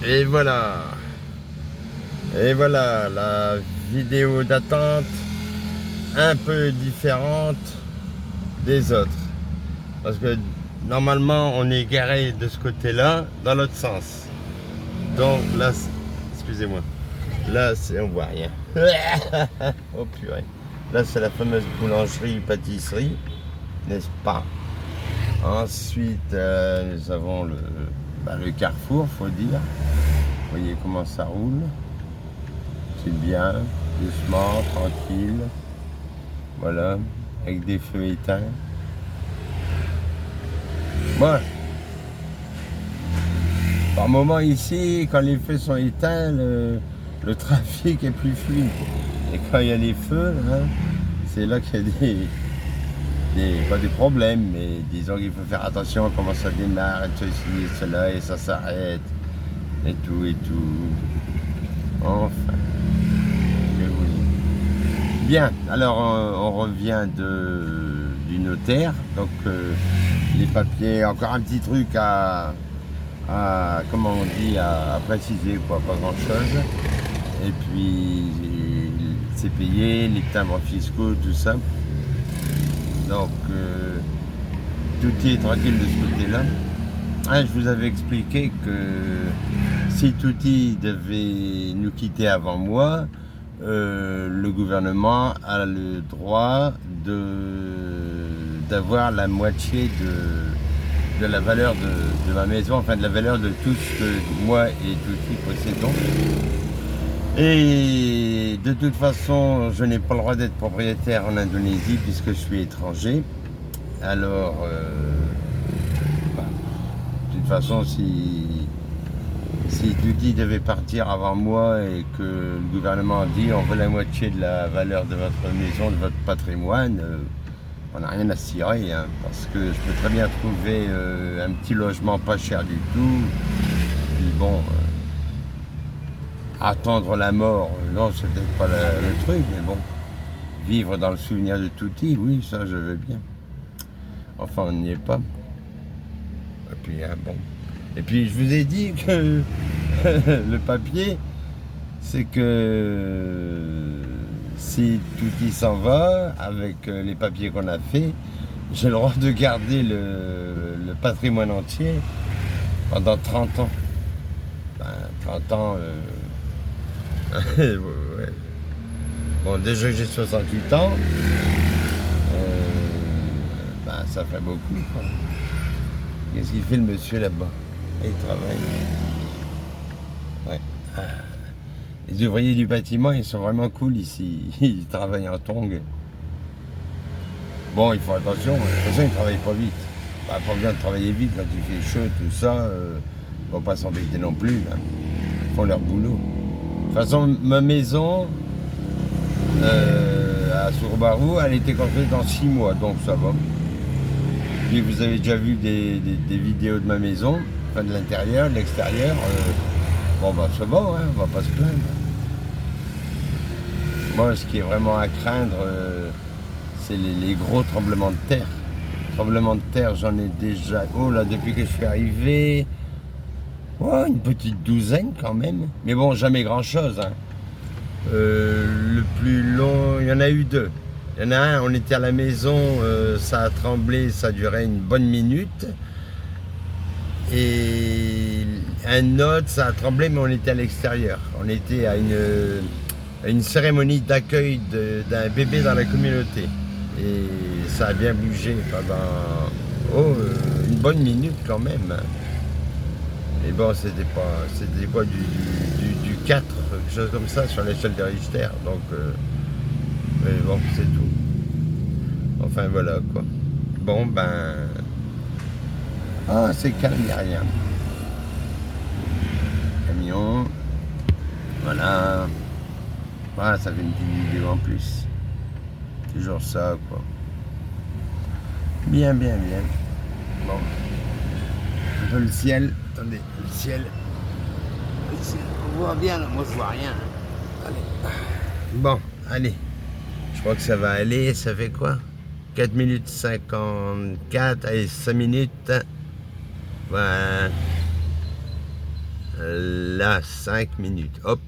Et voilà. Et voilà la vidéo d'attente un peu différente des autres. Parce que normalement on est garé de ce côté-là, dans l'autre sens. Donc là, excusez-moi. Là, on voit rien. Oh purée. Là, c'est la fameuse boulangerie-pâtisserie, n'est-ce pas? Ensuite, nous avons le carrefour, faut dire. Vous voyez comment ça roule. C'est bien, doucement, tranquille. Voilà, avec des feux éteints. Moi, par moment ici, quand les feux sont éteints, le trafic est plus fluide. Et quand il y a les feux, hein, c'est là qu'il y a pas des problèmes, mais disons qu'il faut faire attention à comment ça démarre, et ceci et cela, et ça s'arrête, et tout, et tout. Enfin, que voulez-vous. Bien, alors on revient du notaire, donc les papiers, encore un petit truc comment on dit, à préciser, quoi, pas grand chose. Et puis c'est payé, les timbres fiscaux, tout ça. Donc tout est tranquille de ce côté-là. Ah, je vous avais expliqué que si Tutti devait nous quitter avant moi, le gouvernement a le droit d'avoir la moitié de la valeur de ma maison, enfin de la valeur de tout ce que moi et Tutti possédons. Et de toute façon, je n'ai pas le droit d'être propriétaire en Indonésie puisque je suis étranger. Alors, de toute façon, si Tutti devait partir avant moi et que le gouvernement dit on veut la moitié de la valeur de votre maison, de votre patrimoine, on n'a rien à cirer, hein, parce que je peux très bien trouver un petit logement pas cher du tout. Puis bon, attendre la mort, non, c'est peut-être pas le truc, mais bon, vivre dans le souvenir de Tutti, oui, ça je veux bien. Enfin, on n'y est pas. Et puis, hein, bon. Et puis, je vous ai dit que le papier, c'est que si Tutti s'en va, avec les papiers qu'on a fait, j'ai le droit de garder le patrimoine entier pendant 30 ans. Ben, 30 ans... ouais. Bon, déjà que j'ai 68 ans, ben, ça fait beaucoup, quoi. Qu'est-ce qu'il fait le monsieur là-bas? Il travaille. Ouais. Les ouvriers du bâtiment, ils sont vraiment cool ici. Ils travaillent en tongs. Bon, il faut attention. De toute façon, ils ne travaillent pas vite. Bah, pas besoin de travailler vite quand il fait chaud, tout ça. Ils ne vont pas s'embêter non plus. Là. Ils font leur boulot. De toute façon, ma maison à Sourbarou, elle était construite en 6 mois, donc ça va. Puis vous avez déjà vu des vidéos de ma maison, enfin de l'intérieur, de l'extérieur. Bon, bah c'est bon, hein, on va pas se plaindre. Moi, ce qui est vraiment à craindre, c'est les gros tremblements de terre. Tremblements de terre, j'en ai déjà, oh là, depuis que je suis arrivé, oh, une petite douzaine quand même. Mais bon, jamais grand-chose. Hein. Le plus long, il y en a eu 2. Il y en a un, on était à la maison, ça a tremblé, ça a duré une bonne minute. Et un autre, ça a tremblé, mais on était à l'extérieur. On était à une cérémonie d'accueil d'un bébé dans la communauté. Et ça a bien bougé pendant une bonne minute quand même. Mais bon, c'était quoi, du 4, quelque chose comme ça, sur l'échelle de Richter. Donc, mais bon, c'est tout. Enfin, voilà, quoi. Bon, ben... Ah, c'est calme, il n'y a rien. Camion. Voilà. Voilà, ça fait une petite vidéo en plus. Toujours ça, quoi. Bien, bien, bien. Bon. Un peu le ciel. Attendez, le ciel. On voit bien, là. Moi, je vois rien. Allez. Bon, allez. Je crois que ça va aller. Ça fait quoi? 4 minutes 54. Allez, 5 minutes. Voilà. là 5 minutes. Hop.